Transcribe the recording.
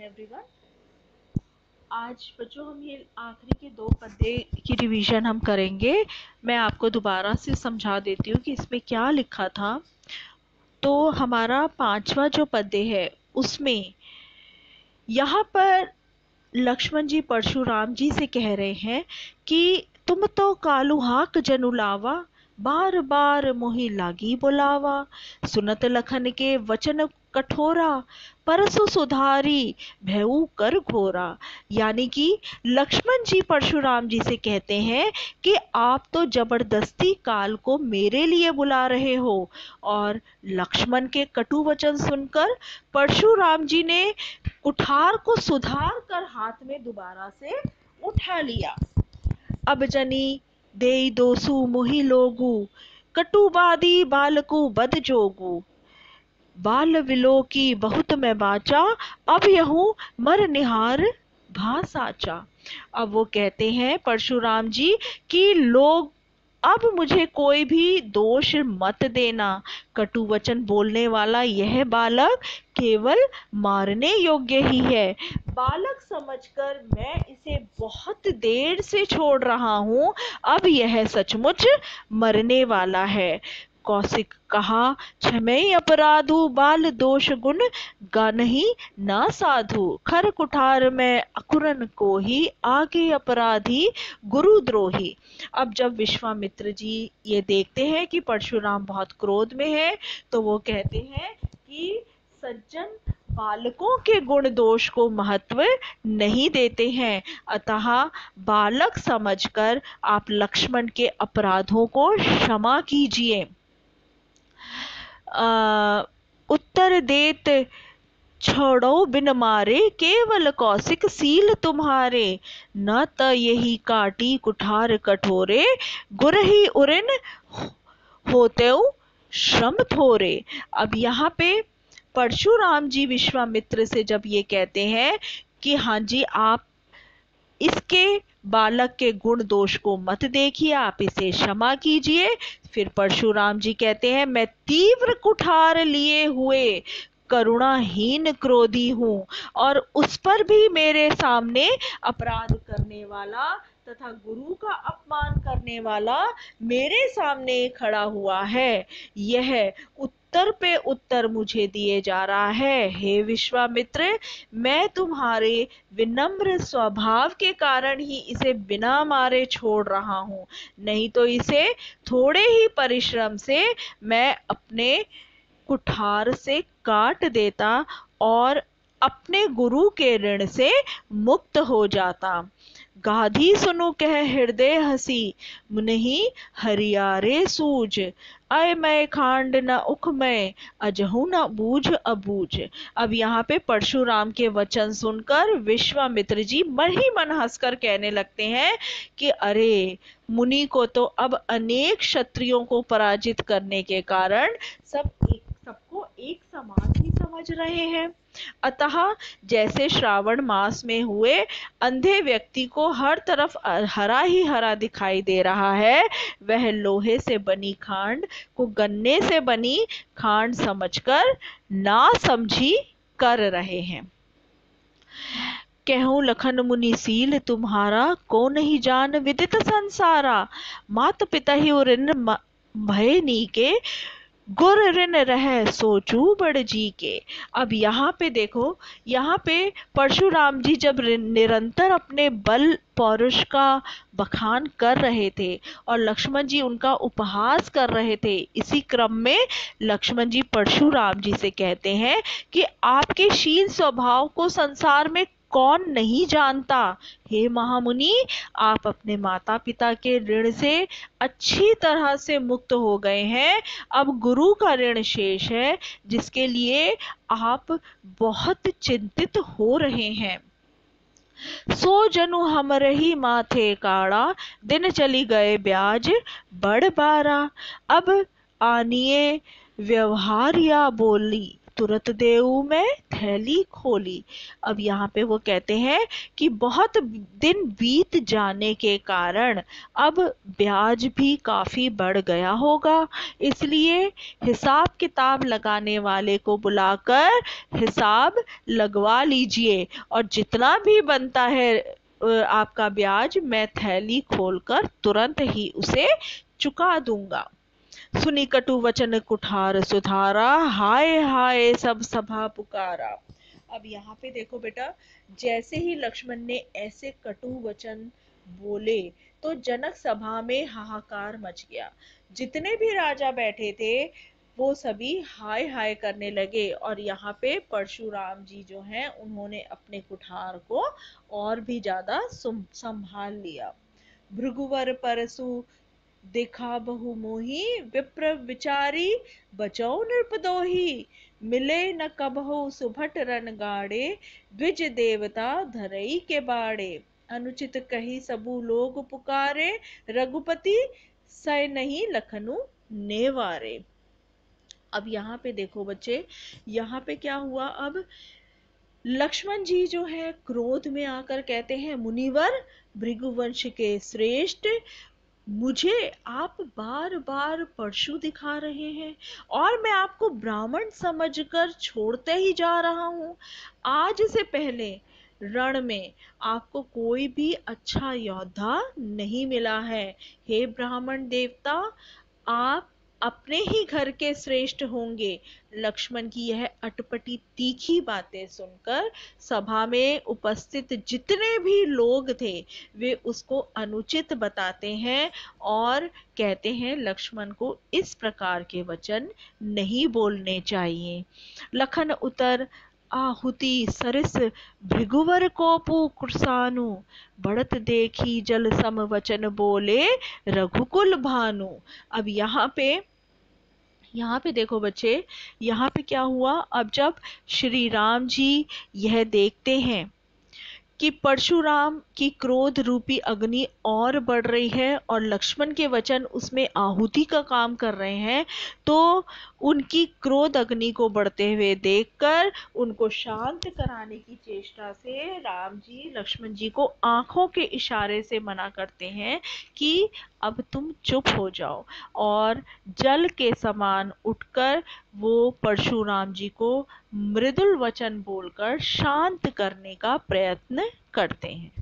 Everyone. आज बच्चों हम ये आखिरी के 2 पद्य की रिवीजन हम करेंगे। मैं आपको दोबारा से समझा देती हूँ कि इसमें क्या लिखा था। तो हमारा 5वां जो पद्य है उसमें यहाँ पर लक्ष्मण जी परशुराम जी से कह रहे हैं कि तुम तो कालुहाक जनुलावा, बार बार मोहि लागी बुलावा। सुनत लखन के वचन कठोरा, परसु सुधारी भयउ कर घोरा। यानी कि लक्ष्मण जी परशुराम जी से कहते हैं कि आप तो जबरदस्ती काल को मेरे लिए बुला रहे हो। और लक्ष्मण के कटु वचन सुनकर परशुराम जी ने कुठार को सुधार कर हाथ में दोबारा से उठा लिया। अब जनी देई दोसु मोहि लोगु, कटुबादी बालकु बद जोगु। बाल विलो की बहुत मैं बाचा, अब यहूं मर निहार भा साचा। अब वो कहते हैं परशुराम जी कि लोग अब मुझे कोई भी दोष मत देना। कटु वचन बोलने वाला यह बालक केवल मारने योग्य ही है। बालक समझकर मैं इसे बहुत देर से छोड़ रहा हूँ, अब यह सचमुच मरने वाला है। कौशिक कहा, क्षमय अपराधु बाल दोष गुण गानहि ना साधु। खर कुठार में अकुरन को ही आगे अपराधी गुरु द्रोही। अब जब विश्वामित्र जी ये देखते हैं कि परशुराम बहुत क्रोध में है, तो वो कहते हैं कि सज्जन बालकों के गुण दोष को महत्व नहीं देते हैं, अतः बालक समझकर आप लक्ष्मण के अपराधों को क्षमा कीजिए। उत्तर देत छोड़ो बिन मारे, केवल कौशिक सील तुम्हारे। न त यही काटी कुठार कठोरे, गुरही उरिन होते श्रम थोरे। अब यहाँ पे परशुराम जी विश्वामित्र से जब ये कहते हैं कि हाँ जी आप इसके बालक के गुण दोष को मत देखिए, आप इसे क्षमा कीजिए। फिर परशुराम जी कहते हैं, मैं तीव्र कुठार लिए हुए करुणाहीन क्रोधी हूँ, और उस पर भी मेरे सामने अपराध करने वाला तथा गुरु का अपमान करने वाला मेरे सामने खड़ा हुआ है। यह उत्तर पे उत्तर मुझे दिए जा रहा है। हे विश्वामित्र, मैं तुम्हारे विनम्र स्वभाव के कारण ही इसे बिना मारे छोड़ रहा हूँ, नहीं तो इसे थोड़े ही परिश्रम से मैं अपने कुठार से काट देता और अपने गुरु के ऋण से मुक्त हो जाता। गाधी सुनु कह हृदय हसी, मुनहि हरियारे सूझ। अय मैं खांड न उख मैं, अजहु न बूझ अबूझ। अब यहाँ पे परशुराम के वचन सुनकर विश्वामित्र जी मन ही मन हंसकर कहने लगते हैं कि अरे, मुनि को तो अब अनेक क्षत्रियों को पराजित करने के कारण सबको एक समान ही समझ रहे हैं। अतः जैसे श्रावण मास में हुए अंधे व्यक्ति को हर तरफ हरा ही हरा दिखाई दे रहा है, वह लोहे से बनी खांड को गन्ने से बनी खांड समझकर ना समझी कर रहे हैं। कहूँ लखन मुनि सील तुम्हारा, को नहीं जान विदित संसारा। मात पिता ही ऋण भय नीके, गुर ऋण रह सोचू बड़ जी के। अब यहाँ पे देखो, यहाँ पे परशुराम जी जब निरंतर अपने बल पौरुष का बखान कर रहे थे और लक्ष्मण जी उनका उपहास कर रहे थे, इसी क्रम में लक्ष्मण जी परशुराम जी से कहते हैं कि आपके शील स्वभाव को संसार में कौन नहीं जानता। हे महामुनि, आप अपने माता पिता के ऋण से अच्छी तरह से मुक्त हो गए हैं, अब गुरु का ऋण शेष है जिसके लिए आप बहुत चिंतित हो रहे हैं। सो जनु हमरही माथे काड़ा, दिन चली गए ब्याज बड़ बारा। अब आनिए व्यवहार या बोली, तुरत देऊ मैं थैली खोली। अब यहाँ पे वो कहते हैं कि बहुत दिन बीत जाने के कारण अब ब्याज भी काफी बढ़ गया होगा, इसलिए हिसाब किताब लगाने वाले को बुलाकर हिसाब लगवा लीजिए, और जितना भी बनता है आपका ब्याज मैं थैली खोलकर तुरंत ही उसे चुका दूंगा। सुनी कटु वचन कुठार सुधारा, हाय हाय सब सभा पुकारा। अब यहाँ पे देखो बेटा, जैसे ही लक्ष्मण ने ऐसे कटु वचन बोले तो जनक सभा में हाहाकार मच गया। जितने भी राजा बैठे थे वो सभी हाय हाय करने लगे, और यहाँ पे परशुराम जी जो हैं उन्होंने अपने कुठार को और भी ज्यादा संभाल लिया। भृगुवर परसु देखा बहु मोही, विप्र विचारी बचौ नृपदोही। मिले न कबहु सुभट रन गाड़े, द्विज देवता धरई के बाड़े। अनुचित कही सबु लोग पुकारे, रघुपति सै नहीं लखनु नेवारे। अब यहाँ पे देखो बच्चे, यहाँ पे क्या हुआ, अब लक्ष्मण जी जो है क्रोध में आकर कहते हैं, मुनिवर भृगुवंश के श्रेष्ठ, मुझे आप बार बार परशु दिखा रहे हैं और मैं आपको ब्राह्मण समझकर छोड़ते ही जा रहा हूं। आज से पहले रण में आपको कोई भी अच्छा योद्धा नहीं मिला है। हे ब्राह्मण देवता, आप अपने ही घर के श्रेष्ठ होंगे। लक्ष्मण की यह अटपटी तीखी बातें सुनकर सभा में उपस्थित जितने भी लोग थे वे उसको अनुचित बताते हैं और कहते हैं लक्ष्मण को इस प्रकार के वचन नहीं बोलने चाहिए। लखन उतर आहुति सरिस, भृगुवर को पुकुरसानु, बढ़त देखी जल सम वचन बोले, रघुकुल भानु। अब यहाँ पे देखो बच्चे, यहाँ पे क्या हुआ, अब जब श्री राम जी यह देखते हैं कि परशुराम की क्रोध रूपी अग्नि और बढ़ रही है और लक्ष्मण के वचन उसमें आहुति का काम कर रहे हैं, तो उनकी क्रोध अग्नि को बढ़ते हुए देखकर उनको शांत कराने की चेष्टा से राम जी लक्ष्मण जी को आंखों के इशारे से मना करते हैं कि अब तुम चुप हो जाओ, और जल के समान उठकर वो परशुराम जी को मृदुल वचन बोलकर शांत करने का प्रयत्न करते हैं।